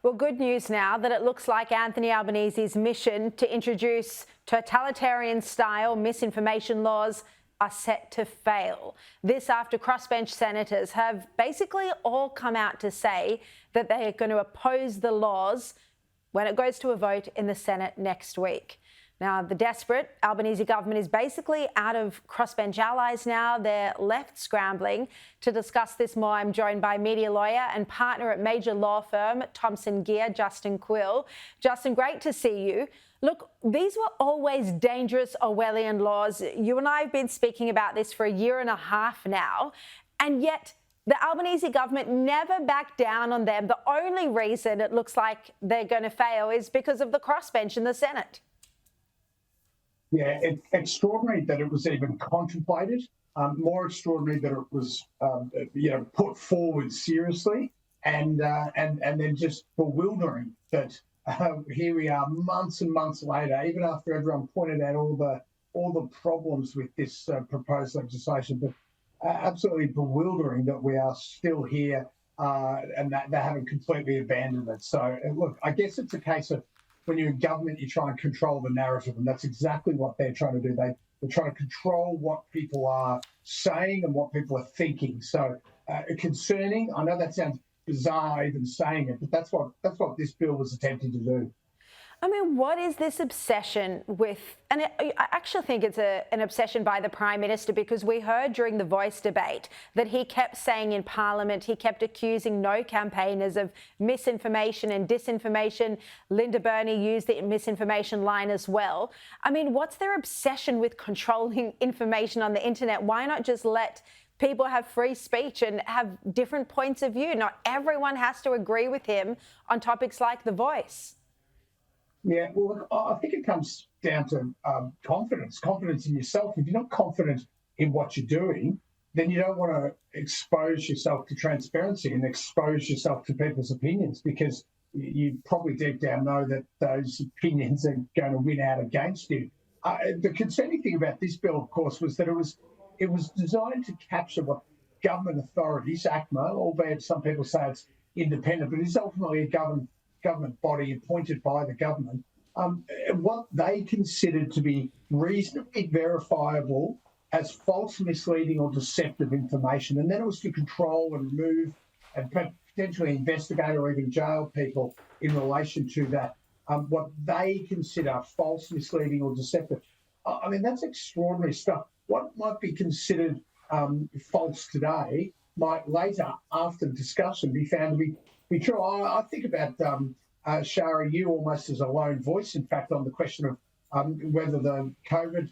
Well, good news now that it looks like Anthony Albanese's mission to introduce totalitarian-style misinformation laws are set to fail. This after crossbench senators have basically all come out to say that they are going to oppose the laws when it goes to a vote in the Senate next week. Now, the desperate Albanese government is basically out of crossbench allies now. They're left scrambling. To discuss this more, I'm joined by media lawyer and partner at major law firm Thomson Geer, Justin Quill. Justin, great to see you. Look, these were always dangerous Orwellian laws. You and I have been speaking about this for a year and a half now, and yet the Albanese government never backed down on them. The only reason it looks like they're going to fail is because of the crossbench in the Senate. Yeah, it's extraordinary that it was even contemplated. More extraordinary that it was, put forward seriously, and then just bewildering that here we are, months and months later, even after everyone pointed out all the problems with this proposed legislation. But absolutely bewildering that we are still here and that they haven't completely abandoned it. So look, I guess it's a case of, when you're in government, you try and control the narrative, and that's exactly what they're trying to do. They're trying to control what people are saying and what people are thinking. So concerning. I know that sounds bizarre even saying it, but that's what this bill was attempting to do. I mean, what is this obsession with, and I actually think it's an obsession by the Prime Minister, because we heard during the Voice debate that he kept saying in Parliament, he kept accusing no campaigners of misinformation and disinformation. Linda Burney used the misinformation line as well. I mean, what's their obsession with controlling information on the internet? Why not just let people have free speech and have different points of view? Not everyone has to agree with him on topics like The Voice. Yeah, well, look, I think it comes down to confidence in yourself. If you're not confident in what you're doing, then you don't want to expose yourself to transparency and expose yourself to people's opinions, because you probably deep down know that those opinions are going to win out against you. The concerning thing about this bill, of course, was that it was designed to capture what government authorities, ACMA, albeit some people say it's independent, but it's ultimately a government body appointed by the government, what they considered to be reasonably verifiable as false, misleading or deceptive information. And then it was to control and remove and potentially investigate or even jail people in relation to that, what they consider false, misleading or deceptive. I mean, that's extraordinary stuff. What might be considered false today might later, after discussion, be found to be true. I think about Sharri, you almost as a lone voice, in fact, on the question of whether the COVID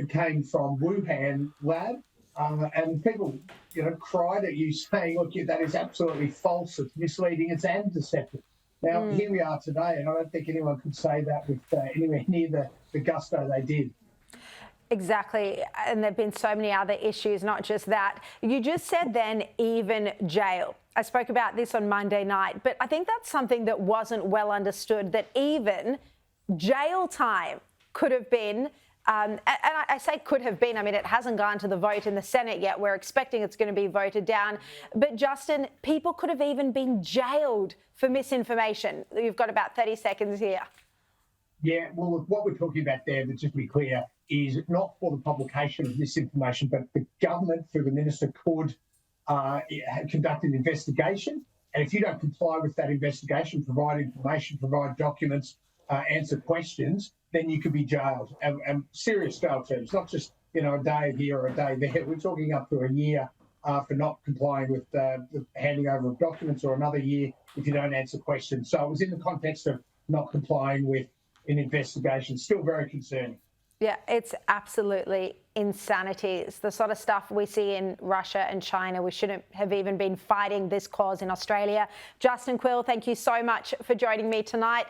came from Wuhan lab, and people, cried at you saying, "Look, that is absolutely false. It's misleading. It's and deceptive." Now here we are today, and I don't think anyone could say that with anywhere near the gusto they did. Exactly. And there have been so many other issues, not just that. You just said then even jail. I spoke about this on Monday night, but I think that's something that wasn't well understood, that even jail time could have been, and I say could have been, I mean, it hasn't gone to the vote in the Senate yet. We're expecting it's going to be voted down. But Justin, people could have even been jailed for misinformation. You've got about 30 seconds here. Yeah, well, what we're talking about there, but just to be clear, is not for the publication of misinformation, but the government, through the minister, could conduct an investigation. And if you don't comply with that investigation, provide information, provide documents, answer questions, then you could be jailed. And serious jail terms, not just, a day here or a day there. We're talking up to a year for not complying with the handing over of documents, or another year if you don't answer questions. So it was in the context of not complying with an investigation. Still very concerning. Yeah, it's absolutely insanity. It's the sort of stuff we see in Russia and China. We shouldn't have even been fighting this cause in Australia. Justin Quill, thank you so much for joining me tonight.